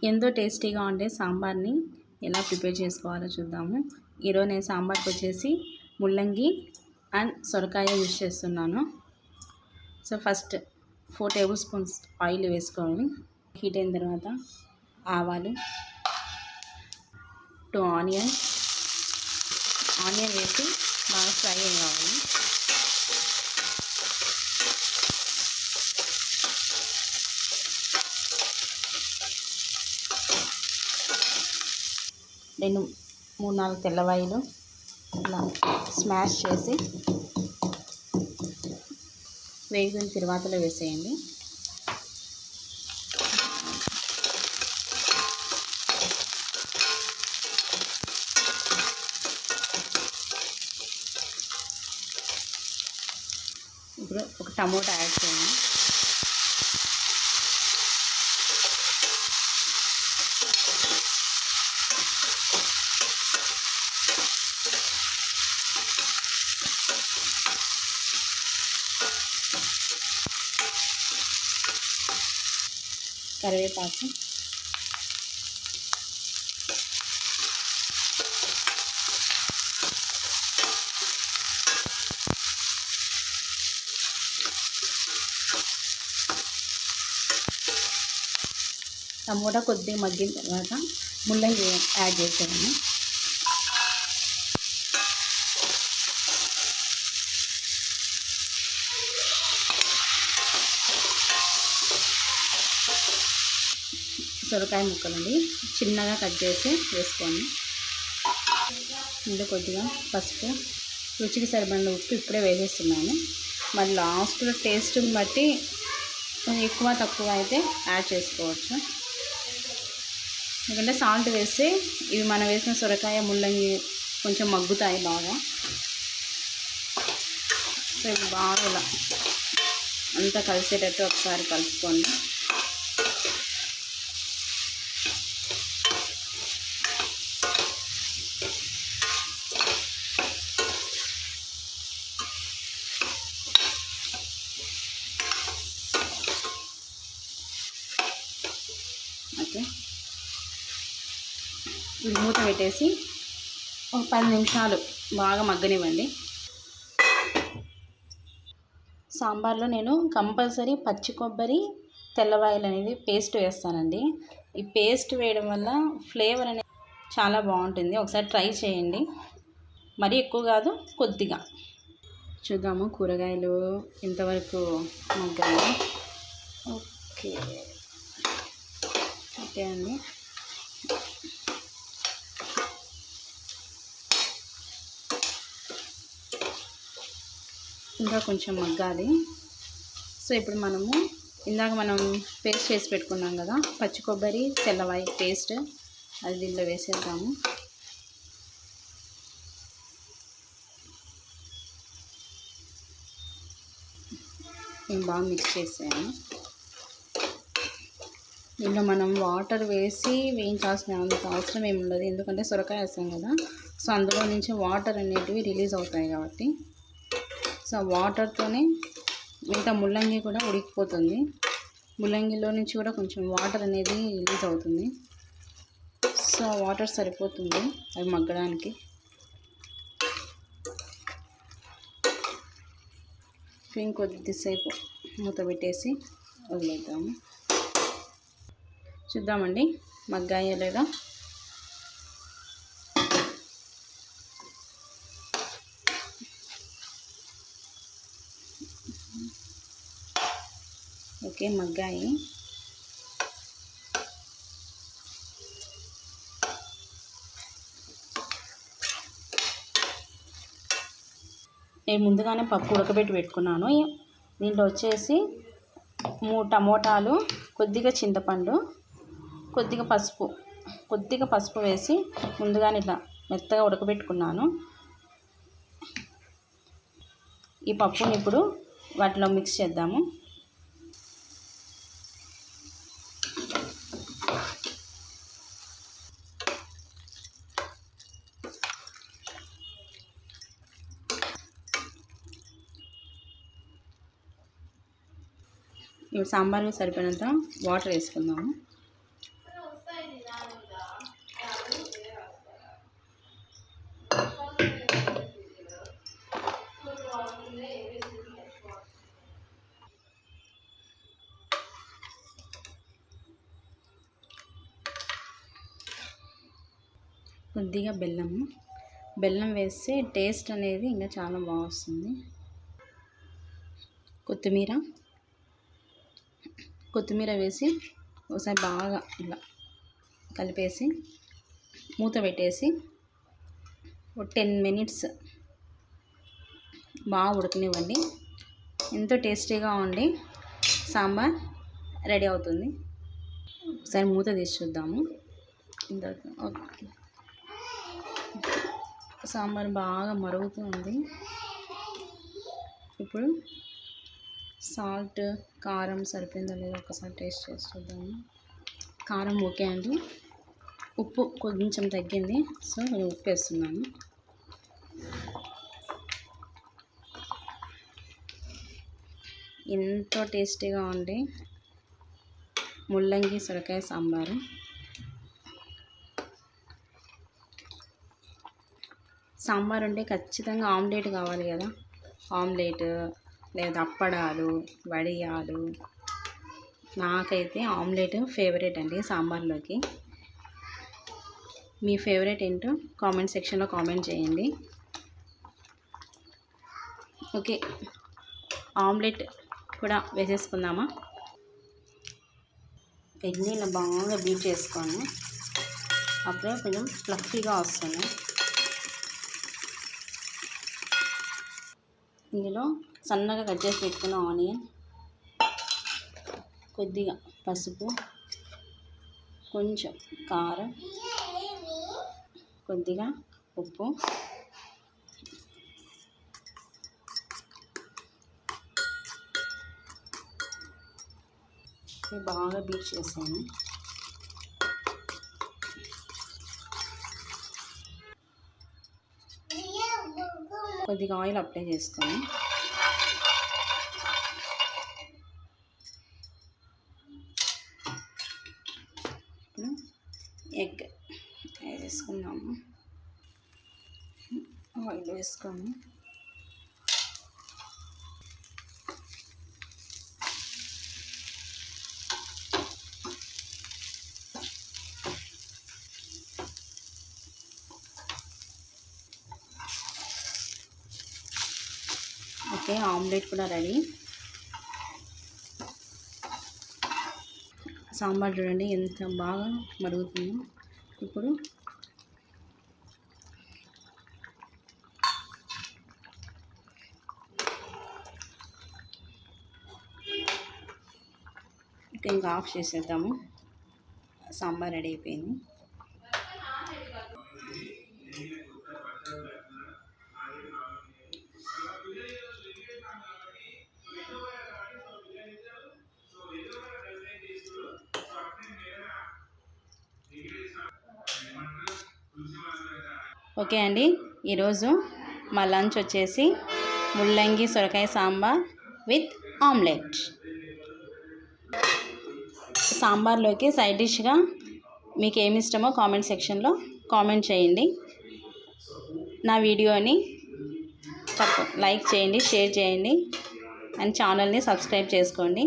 ఎంతో టేస్టీగా ఉండే సాంబార్ని ఎలా ప్రిపేర్ చేసుకోవాలో చూద్దాము. ఈరోజు నేను సాంబార్కి వచ్చేసి ముల్లంగి అండ్ సొరకాయ యూజ్ చేస్తున్నాను. So first 4 table spoons oil వేసుకోవాలి. హీట్ అయిన తర్వాత ఆవాలు, 2 ఆనియన్ వేసి బాగా ఫ్రై అవ్వాలి. నేను 3-4 తెల్లవాయిలు ఇలా స్మాష్ చేసి వేగిన తిరువాతలో వేసేయండి. ఇప్పుడు ఒక టమోటా యాడ్ చేయండి. కరివేపాకు, టమోటా కొద్దిగా మగ్గిన తర్వాత ముల్లంగి యాడ్ చేసాను. సొరకాయ ముక్కలండి చిన్నగా కట్ చేసి వేసుకోండి. ఇందులో కొద్దిగా పసుపు, రుచికి సరిపడిన ఉప్పు ఇప్పుడే వేసేస్తున్నాను. మరి లాస్ట్లో టేస్ట్ని బట్టి ఎక్కువ తక్కువ అయితే యాడ్ చేసుకోవచ్చు. ఎందుకంటే సాల్ట్ వేస్తే ఇవి మనం వేసిన సొరకాయ ముల్లంగి కొంచెం మగ్గుతాయి బాగా. సో ఇవి బాగా ఇలా అంతా కలిసేటట్టు ఒకసారి కలుపుకోండి. ఓకే, ఇది మూత పెట్టేసి ఒక 10 నిమిషాలు బాగా మగ్గనివ్వండి. సాంబార్లో నేను కంపల్సరీ పచ్చి కొబ్బరి, తెల్లవాయలు అనేది పేస్ట్ వేస్తానండి. ఈ పేస్ట్ వేయడం వల్ల ఫ్లేవర్ అనేది చాలా బాగుంటుంది. ఒకసారి ట్రై చేయండి. మరీ ఎక్కువ కాదు, కొద్దిగా. చూద్దాము కూరగాయలు ఇంతవరకు మగ్గాయి. ఓకే ఓకే అండి. ఇంకా కొంచెం మగ్గాలి. సో ఇప్పుడు మనము ఇందాక మనం పేస్ట్ చేసి పెట్టుకున్నాం కదా, పచ్చి కొబ్బరి తెల్లవాయి పేస్ట్, అది దీంట్లో వేసేద్దాము. నేను బాగా మిక్స్ చేసాను. దీంట్లో మనం వాటర్ వేసి వేయించాల్సిన అంత అవసరం ఏమి ఉండదు, ఎందుకంటే సొరకాయ వేస్తాం కదా. సో అందులో నుంచి వాటర్ అనేటివి రిలీజ్ అవుతాయి కాబట్టి, సో వాటర్తోనే మిగతా ముల్లంగి కూడా ఉడికిపోతుంది. ముల్లంగిలో నుంచి కూడా కొంచెం వాటర్ అనేది రిలీజ్ అవుతుంది. సో వాటర్ సరిపోతుంది అవి మగ్గడానికి. ఇంకొద్దిసేపు మూత పెట్టేసి వదిలేద్దాము. చూద్దామండి మగ్గాయో లేదా. ఓకే, మగ్గాయి. నేను ముందుగానే పప్పు ఉడకబెట్టి పెట్టుకున్నాను. దీంట్లో వచ్చేసి 3 టమోటాలు, కొద్దిగా చింతపండు, కొద్దిగా పసుపు వేసి ముందుగానే ఇట్లా మెత్తగా ఉడకబెట్టుకున్నాను. ఈ పప్పుని ఇప్పుడు వాటిలో మిక్స్ చేద్దాము. ఇప్పుడు సాంబార్కి సరిపడినంత వాటర్ వేసుకుందాము. కొద్దిగా బెల్లం వేస్తే టేస్ట్ అనేది ఇంకా చాలా బాగా వస్తుంది. కొత్తిమీర వేసి ఒకసారి బాగా ఇలా కలిపేసి మూత పెట్టేసి ఒక 10 మినిట్స్ బాగా ఉడకనివ్వండి. ఎంతో టేస్టీగా ఉండి సాంబార్ రెడీ అవుతుంది. ఒకసారి మూత తీసి చూద్దాము. ఓకే, సాంబార్ బాగా మరుగుతూ ఉంది. ఇప్పుడు సాల్ట్, కారం సరిపోయిందో లేదో ఒకసారి టేస్ట్ చేసి చూద్దాము. కారం ఓకే అండి. ఉప్పు కొంచెం తగ్గింది, సో నేను ఉప్పు వేస్తున్నాను. ఎంతో టేస్టీగా ఉంది ముల్లంగి సొరకాయ సాంబారు. సాంబార్ ఉంటే ఖచ్చితంగా ఆమ్లెట్ కావాలి కదా. ఆమ్లెట్ లేదా అప్పడాలు, వడియాలు. నాకైతే ఆమ్లెట్ ఫేవరెట్ అండి సాంబార్లోకి. మీ ఫేవరెట్ ఏంటో కామెంట్ సెక్షన్లో కామెంట్ చేయండి. ఓకే, ఆమ్లెట్ కూడా వేసేసుకుందామా. ఎగ్ని ఇలా బాగా బీట్ చేసుకోండి, అప్పుడే కొంచెం ఫ్లఫీగా వస్తుంది. ఇందులో సన్నగా కట్ చేసి పెట్టుకున్న ఆనియన్, కొద్దిగా పసుపు, కొంచెం కారం, కొద్దిగా ఉప్పు, బాగా బీట్ చేసాను. కొద్దిగా ఆయిల్ అప్లై చేసుకొని ఎగ్ వేసుకుందాము. ఆయిల్ వేసుకొని ఓకే, ఆమ్లెట్ కూడా రెడీ. సాంబార్ చూడండి ఎంత బాగా మరుగుతుందో. ఇప్పుడు ఇంకా ఆఫ్ చేసేద్దాము. సాంబార్ రెడీ అయిపోయింది. ఓకే అండి, ఈరోజు మా లంచ్ వచ్చేసి ముల్లంగి సొరకాయ సాంబార్ విత్ ఆమ్లెట్. సాంబార్లోకి సైడ్ డిష్గా మీకు ఏమి ఇష్టమో కామెంట్ సెక్షన్లో కామెంట్ చేయండి. నా వీడియోని లైక్ చేయండి, షేర్ చేయండి అండ్ ఛానల్ని సబ్స్క్రైబ్ చేసుకోండి.